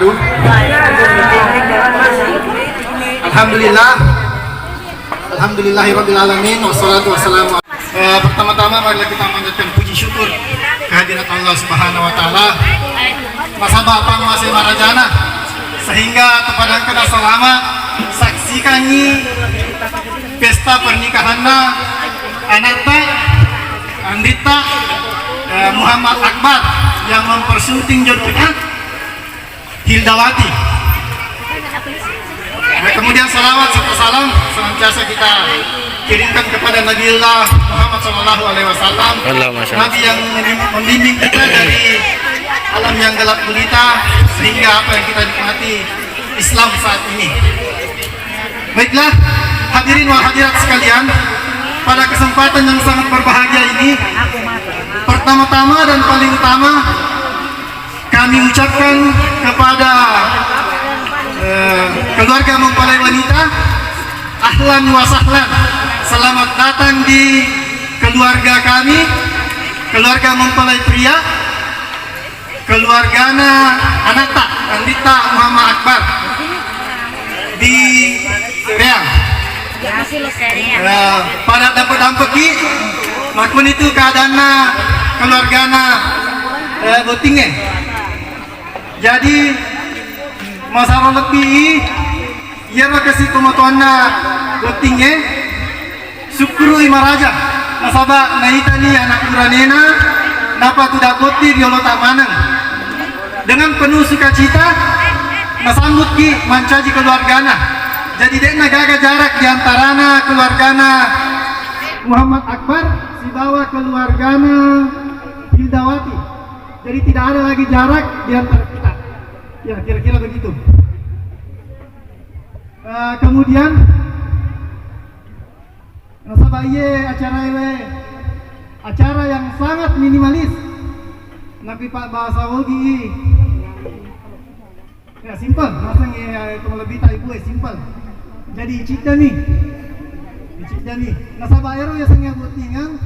wabarakatuh. Alhamdulillah. Alhamdulillahirabbil alamin wassalatu wassalamu. Pertama-tama marilah kita mengucapkan puji syukur kehadirat Allah Subhanahu wa taala. Masa Bapak masih marajana sehingga kepada kita selama saksikan pesta pernikahanna Ananta Andita Muhammad Akbar yang mempersunting jodohnya Hildawati. Kemudian salawat serta salam senantiasa kita kirimkan kepada Nabiullah Muhammad SAW, Nabi yang membimbing kita dari alam yang gelap gulita sehingga apa yang kita nikmati Islam saat ini. Baiklah, hadirin wal hadirat sekalian, pada kesempatan yang sangat berbahagia ini, pertama-tama dan paling utama kami ucapkan kepada keluarga mempelai wanita, ahlan wa sahlan, selamat datang di keluarga kami, keluarga mempelai pria, keluargana Ananta Andita Muhammad Akbar di Reang. Pada dampak makun itu keadaanna keluargana Botinge. Jadi masalah lebih ia makasih pematuanna Botinge syukuru imaraja nasaba naitani anak uranena napa tidak kotir yolo tak manang dengan penuh sukacita nasambut ki mancaji keluargana. Jadi dekna gaga jarak diantarana keluargana Muhammad Akbar si bawa keluargana Hildawati. Jadi tidak ada lagi jarak diantara kita. Ya kira-kira begitu. Kemudian nasabaye acara yang sangat minimalis. Nabi Pak bahasa wogi. Ya simple, masang itu lebih tak ibu simple. Jadi cita nih. Nasabah ero ya sange buat tingang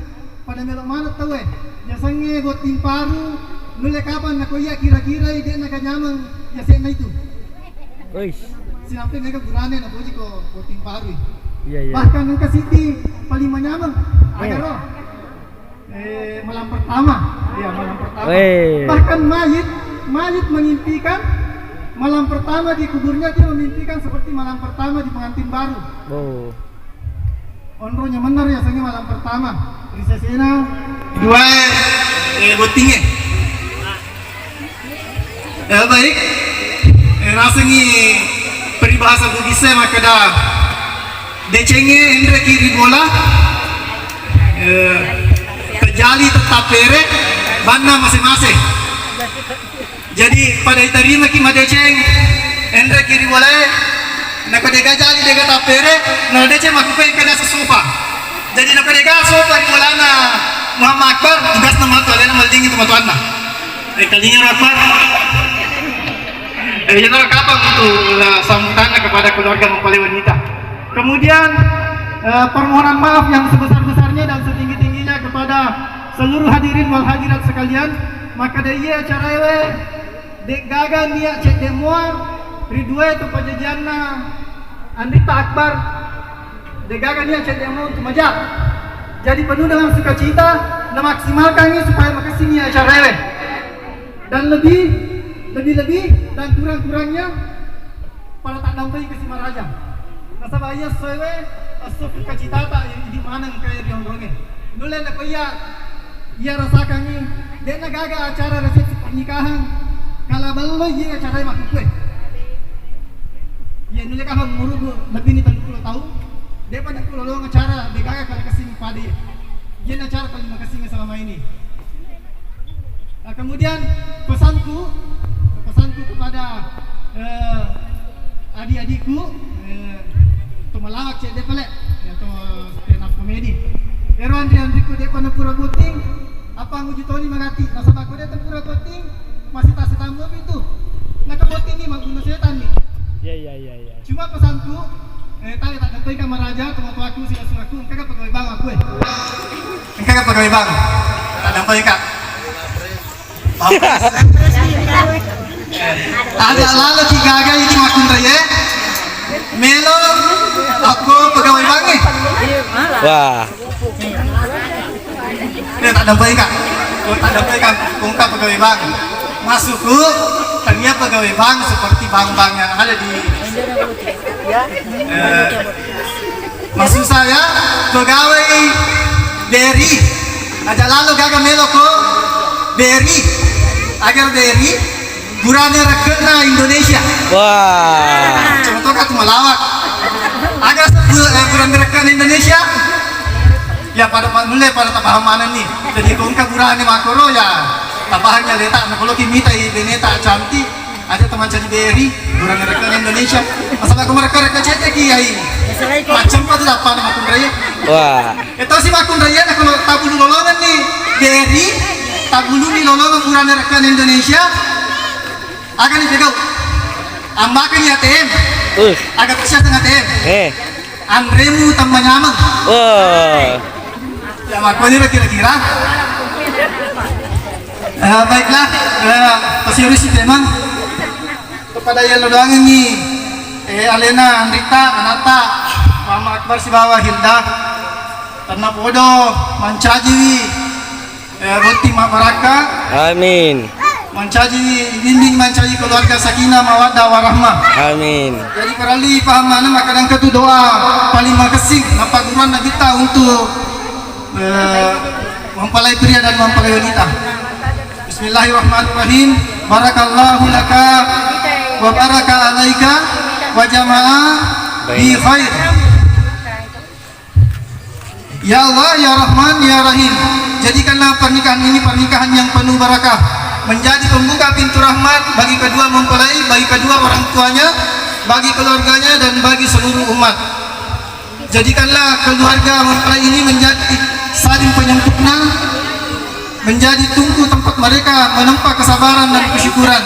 pada melok mana tahu ya sange buat tim paru. Nule kapan nak ya kira-kira dia nak nyamang ya sena itu. Oish. Sinapin mereka gurane nak boji ko tim paru. Iya. Bahkan nungka Siti paling menyamang agar roh. Malam pertama. Iya, malam pertama. Bahkan mayit mengimpikan malam pertama di kuburnya dia memimpikan seperti malam pertama di pengantin baru. Oh. Onronya benar ya sange malam pertama. Risesena dua Botinge. Ya baik, nasengi peribahasa Bugise maka dah decenge Indra kiri bola terjali tetap pere bana masing-masing. Jadi pada itarima ki madeceng Indra kiri bola nak dega jali dega tapere nak deceng makupai kada sesofa. Jadi nak dega sofa di bolana Muhammad Akbar tugas nama tualena maldingi tu matuanna. Kalinya rapat general kapal untuk sambutan kepada keluarga mempelai wanita. Kemudian permohonan maaf yang sebesar-besarnya dan setinggi-tingginya kepada seluruh hadirin wal hadirat sekalian. Maka dari acara ini dek gagal niat cek demua ridue tu pajajanna Andita Akbar dek gagal niat cek demo untuk majak. Jadi penuh dengan sukacita dan maksimalkan ini supaya makasih niat acara ini. Dan lebih dan kurang-kurangnya pada tak nampai ke Simaraja. Nasabaya sewe asuk kacita tak yang di mana kayak dia orangnya. Nulen nak ia rasakan ni dia nak gagal acara resepsi pernikahan. Kalau belum ia acara yang makuk kue. Ia nulen kah mengurus lebih ni 30 tahun. Dia pada kulolong acara dia gagal kalau kesini pada ia acara paling makasih selama ini. Kemudian pesanku kepada adik-adikku untuk melawak cek depelek atau stand up komedi. Eron dia andriku depa pura buting apa nguji toni magati. Nasabako dia tempura buting masih tak setambu itu. Nak buting ni maguna setan ni. Ya. Cuma pesanku tadi tak dapat kamar raja atau aku si asuraku engkau pegawai bang aku engkau pegawai bang tak dapat kak. Agak lama Melo aku pegawai bank nih. Wah. Tak ada baik kak. Tak ada baik kak. Ungkap pegawai bank. Masukku ternyata pegawai bank seperti bank-bank yang ada di maksud saya pegawai BRI aja lalu gagal meloko BRI agar BRI burane rekena Indonesia. Wah. Contoh kata melawak agar burane rekena Indonesia ya pada mulai pada tapahaman nih jadi kongka burane makoro ya tapahannya letak nah kalau kita beneta cantik ada teman jadi BRI burane rekena Indonesia masalah aku mereka cetek kiai macam apa tuh apa makun raya. Wah. Itu sih makun raya kalau tabulu lolongan nih BRI tabulu nih lolongan burane rekena Indonesia akan dipegang ambakan ya ATM agak kesian dengan ATM Andremu tambah nyamang. Wah. Ya makanya kira-kira baiklah pasirus sih memang kepada yang lo doangin nih Alena, Andrita, Anata, Mama Akbar si bawah Hilda Tanah Podo, Mancaji Boti Mabaraka Amin. Mancaji bimbing mancaji keluarga sakinah mawaddah warahmah. Amin. Jadi kerali paham mana makanan ketu doa paling makasih napa guruan kita untuk mempelai pria dan mempelai wanita. Bismillahirrahmanirrahim. Barakallahu laka wa baraka alaika wa jama'a bi khair. Ya Allah, ya Rahman, ya Rahim. Jadikanlah pernikahan ini pernikahan yang penuh barakah, menjadi pembuka pintu rahmat bagi kedua mempelai, bagi kedua orang tuanya, bagi keluarganya dan bagi seluruh umat. Jadikanlah keluarga mempelai ini menjadi saling penyempurna, menjadi tungku tempat mereka menempa kesabaran dan kesyukuran,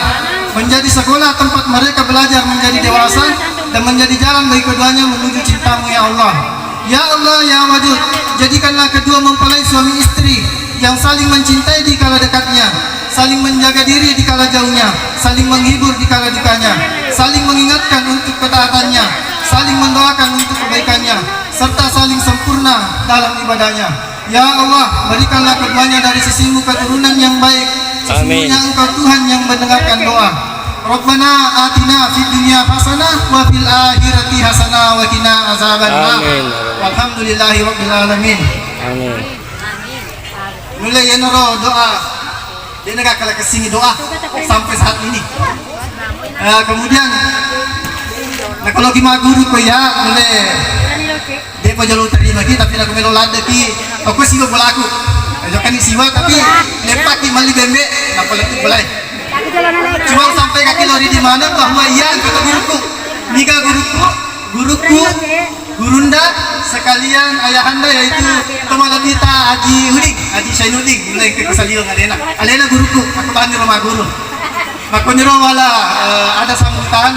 menjadi sekolah tempat mereka belajar menjadi dewasa dan menjadi jalan bagi keduanya menuju cintamu ya Allah. Ya Allah, ya Wadud, jadikanlah kedua mempelai suami istri yang saling mencintai di kala dekatnya, saling menjaga diri di kala jauhnya, saling menghibur di kala dukanya, saling mengingatkan untuk ketaatannya, saling mendoakan untuk kebaikannya, serta saling sempurna dalam ibadahnya. Ya Allah, berikanlah keduanya dari sisimu keturunan yang baik. Sesungguhnya Engkau Tuhan yang mendengarkan doa. Rabbana atina fid dunya hasanah wa fil akhirati hasanah wa qina azabannar. Walhamdulillahi rabbil alamin. Amin. Mulai ya noro doa. Dia nak kalau kesini doa sampai saat ini. Kemudian nah kalau gimana guru ko ya mulai dia po jalur terima kita tapi aku melo lada pi aku sih bola aku kan siwa tapi lepak di mali bembe nak boleh boleh cuma sampai kaki lori di mana bahwa iya kata guruku Mika guruku gurunda sekalian ayahanda yaitu Tomalatita Haji Huding Haji Syainuddin mulai ke kesalian Alena guruku aku bahan di rumah guru makanya wala ada sambutan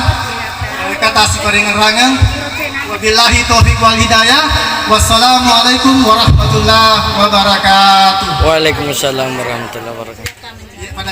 kata si parengan-rangan wabillahi taufiq wal hidayah wassalamualaikum warahmatullahi wabarakatuh. Waalaikumsalam warahmatullahi wabarakatuh. Pada